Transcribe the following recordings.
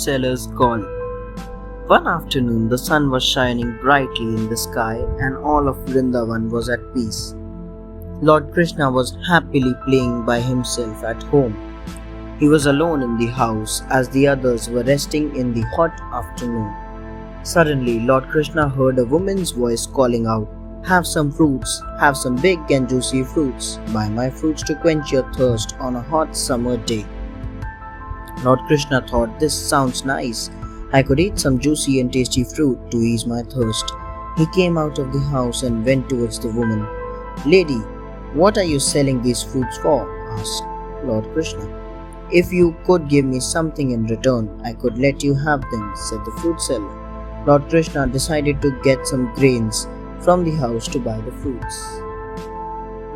seller's call. One afternoon, the sun was shining brightly in the sky and all of Vrindavan was at peace. Lord Krishna was happily playing by himself at home. He was alone in the house as the others were resting in the hot afternoon. Suddenly, Lord Krishna heard a woman's voice calling out, "Have some fruits, have some big and juicy fruits. Buy my fruits to quench your thirst on a hot summer day." Lord Krishna thought, "This sounds nice. I could eat some juicy and tasty fruit to ease my thirst." He came out of the house and went towards the woman. "Lady, what are you selling these fruits for?" asked Lord Krishna. "If you could give me something in return, I could let you have them," said the fruit seller. Lord Krishna decided to get some grains from the house to buy the fruits.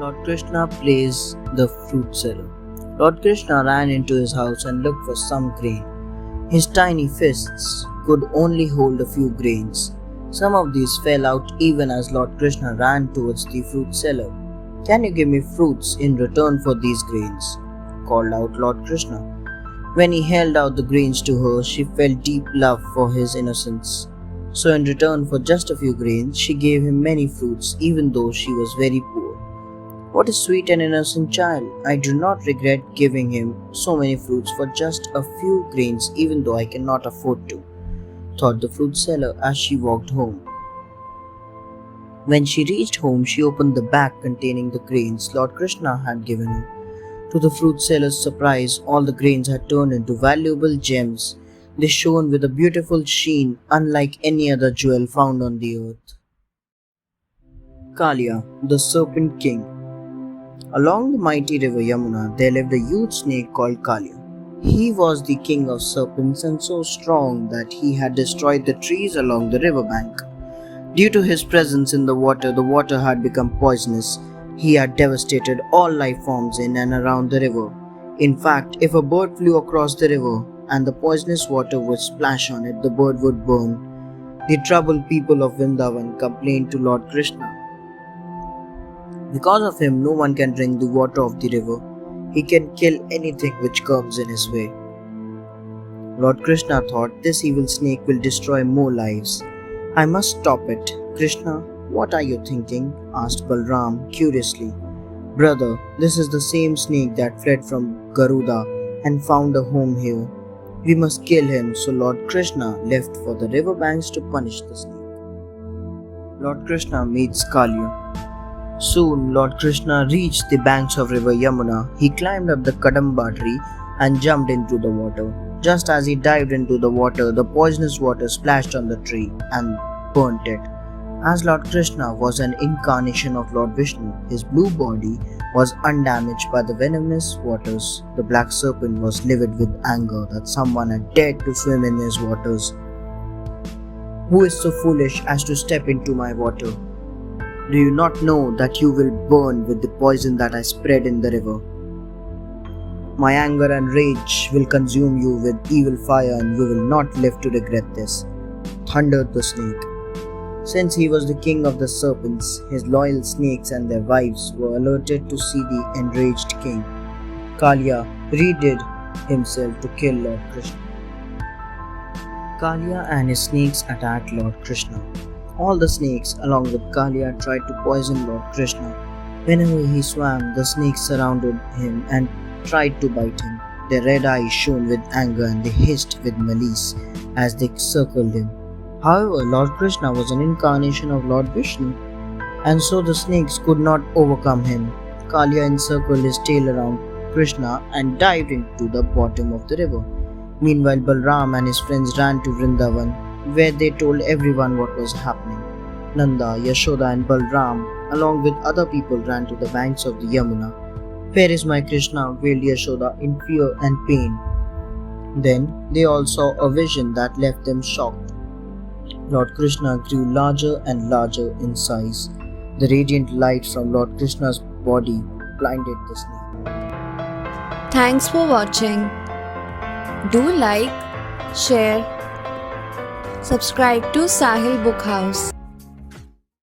Lord Krishna plays the fruit seller. Lord Krishna ran into his house and looked for some grain. His tiny fists could only hold a few grains. Some of these fell out even as Lord Krishna ran towards the fruit seller. "Can you give me fruits in return for these grains?" called out Lord Krishna. When he held out the grains to her, she felt deep love for his innocence. So in return for just a few grains, she gave him many fruits even though she was very poor. "What a sweet and innocent child! I do not regret giving him so many fruits for just a few grains even though I cannot afford to," thought the fruit seller as she walked home. When she reached home, she opened the bag containing the grains Lord Krishna had given her. To the fruit seller's surprise, all the grains had turned into valuable gems. They shone with a beautiful sheen unlike any other jewel found on the earth. Kalia, the Serpent King. Along the mighty river Yamuna, there lived a huge snake called Kalia. He was the king of serpents and so strong that he had destroyed the trees along the river bank. Due to his presence in the water had become poisonous. He had devastated all life forms in and around the river. In fact, if a bird flew across the river and the poisonous water would splash on it, the bird would burn. The troubled people of Vrindavan complained to Lord Krishna. Because of him, no one can drink the water of the river. He can kill anything which comes in his way. Lord Krishna thought, "This evil snake will destroy more lives. I must stop it." "Krishna, what are you thinking?" asked Balram curiously. "Brother, this is the same snake that fled from Garuda and found a home here. We must kill him." So Lord Krishna left for the river banks to punish the snake. Lord Krishna meets Kalia. Soon Lord Krishna reached the banks of river Yamuna. He climbed up the Kadamba tree and jumped into the water. Just as he dived into the water, the poisonous water splashed on the tree and burnt it. As Lord Krishna was an incarnation of Lord Vishnu, his blue body was undamaged by the venomous waters. The black serpent was livid with anger that someone had dared to swim in his waters. "Who is so foolish as to step into my water? Do you not know that you will burn with the poison that I spread in the river? My anger and rage will consume you with evil fire and you will not live to regret this," thundered the snake. Since he was the king of the serpents, his loyal snakes and their wives were alerted to see the enraged king. Kalia redid himself to kill Lord Krishna. Kalia and his snakes attacked Lord Krishna. All the snakes, along with Kalia, tried to poison Lord Krishna. Whenever he swam, the snakes surrounded him and tried to bite him. Their red eyes shone with anger and they hissed with malice as they circled him. However, Lord Krishna was an incarnation of Lord Vishnu, and so the snakes could not overcome him. Kalia encircled his tail around Krishna and dived into the bottom of the river. Meanwhile, Balram and his friends ran to Vrindavan, where they told everyone what was happening. Nanda, Yashoda and Balram, along with other people, ran to the banks of the Yamuna. "Where is my Krishna?" wailed Yashoda in fear and pain. Then they all saw a vision that left them shocked. Lord Krishna grew larger and larger in size. The radiant light from Lord Krishna's body blinded the snake. Thanks for watching. Do like, share, subscribe to Sahil Book House.